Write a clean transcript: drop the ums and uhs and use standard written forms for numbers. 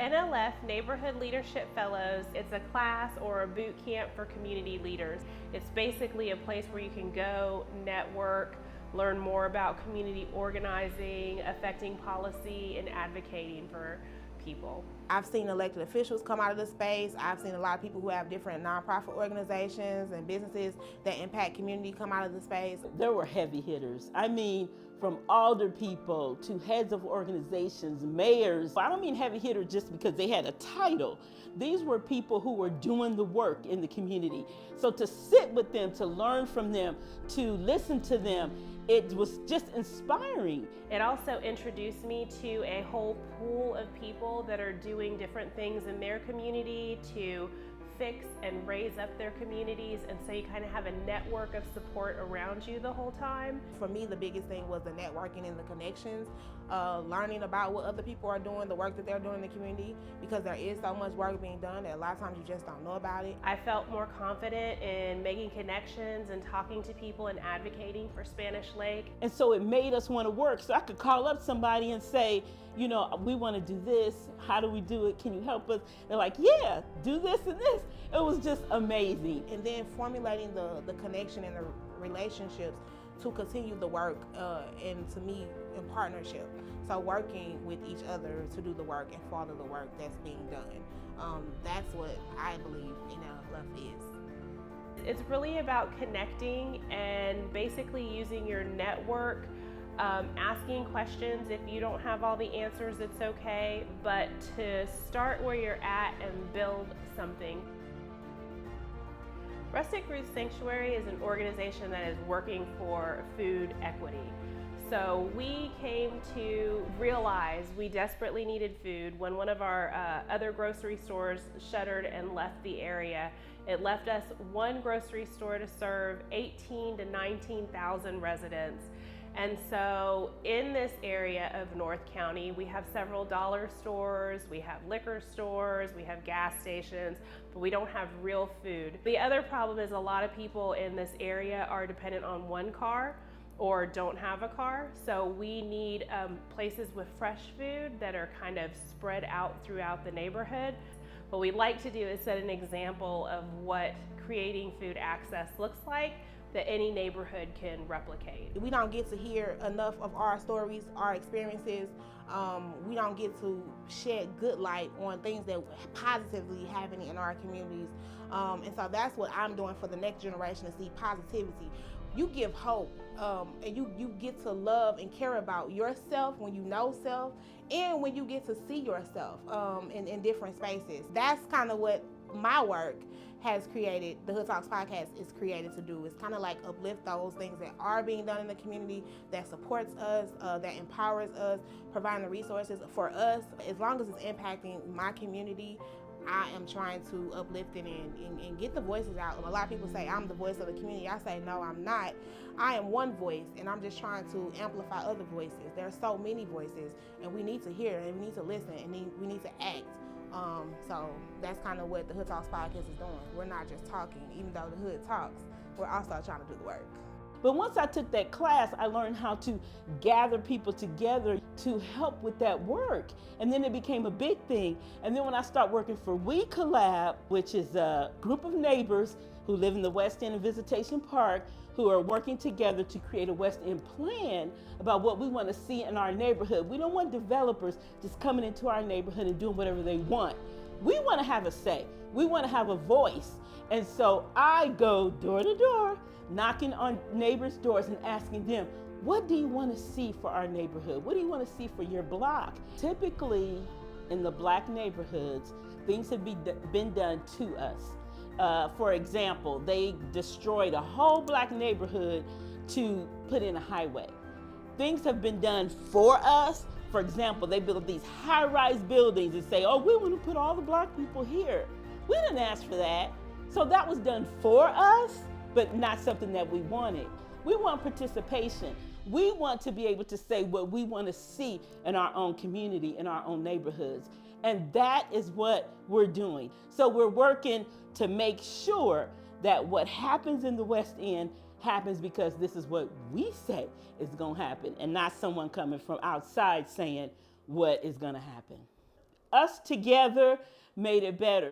NLF Neighborhood Leadership Fellows, it's a class or a boot camp for community leaders. It's basically a place where you can go, network, learn more about community organizing, affecting policy, and advocating for people. I've seen elected officials come out of the space. I've seen a lot of people who have different nonprofit organizations and businesses that impact community come out of the space. There were heavy hitters. I mean, from alder people to heads of organizations, mayors. I don't mean heavy hitter just because they had a title. These were people who were doing the work in the community. So to sit with them, to learn from them, to listen to them, it was just inspiring. It also introduced me to a whole pool of people that are doing different things in their community to fix and raise up their communities, and so you kind of have a network of support around you the whole time. For me, the biggest thing was the networking and the connections, learning about what other people are doing, the work that they're doing in the community, because there is so much work being done that a lot of times you just don't know about it. I felt more confident in making connections and talking to people and advocating for Spanish Lake. And so it made us want to work. So I could call up somebody and say, you know, we want to do this. How do we do it? Can you help us? They're like, yeah, do this and this. It was just amazing. And then formulating the connection and the relationships to continue the work and to me in partnership. So working with each other to do the work and follow the work that's being done. That's what I believe NLF is. It's really about connecting and basically using your network, asking questions. If you don't have all the answers, it's okay, but to start where you're at and build something. Rustic Roots Sanctuary is an organization that is working for food equity. So we came to realize we desperately needed food when one of our other grocery stores shuttered and left the area. It left us one grocery store to serve 18 to 19,000 residents. And so in this area of North County, we have several dollar stores, we have liquor stores, we have gas stations, but we don't have real food. The other problem is a lot of people in this area are dependent on one car or don't have a car. So we need places with fresh food that are kind of spread out throughout the neighborhood. What we'd like to do is set an example of what creating food access looks like that any neighborhood can replicate. We don't get to hear enough of our stories, our experiences. We don't get to shed good light on things that positively happening in our communities. And so that's what I'm doing for the next generation, to see positivity. You give hope, and you get to love and care about yourself when you know self, and when you get to see yourself in different spaces. That's kind of what my work has created, the Hood Talks podcast is created to do. It's kind of like uplift those things that are being done in the community, that supports us, that empowers us, providing the resources for us. As long as it's impacting my community, I am trying to uplift it and get the voices out. A lot of people say I'm the voice of the community. I say no, I'm not. I am one voice, and I'm just trying to amplify other voices. There are so many voices, and we need to hear, and we need to listen, and we need to act. So that's kind of what the Hood Talks podcast is doing. We're not just talking, even though the Hood talks, we're also trying to do the work. But once I took that class, I learned how to gather people together to help with that work. And then it became a big thing. And then when I started working for We Collab, which is a group of neighbors who live in the West End and Visitation Park, who are working together to create a West End plan about what we want to see in our neighborhood. We don't want developers just coming into our neighborhood and doing whatever they want. We want to have a say. We want to have a voice. And so I go door to door, knocking on neighbors' doors and asking them, what do you want to see for our neighborhood? What do you want to see for your block? Typically, in the Black neighborhoods, things have been done to us. For example, they destroyed a whole Black neighborhood to put in a highway. Things have been done for us. For example, they built these high-rise buildings and say, oh, we want to put all the Black people here. We didn't ask for that. So that was done for us, but not something that we wanted. We want participation. We want to be able to say what we want to see in our own community, in our own neighborhoods. And that is what we're doing. So we're working to make sure that what happens in the West End happens because this is what we say is going to happen, and not someone coming from outside saying what is going to happen. us together made it better.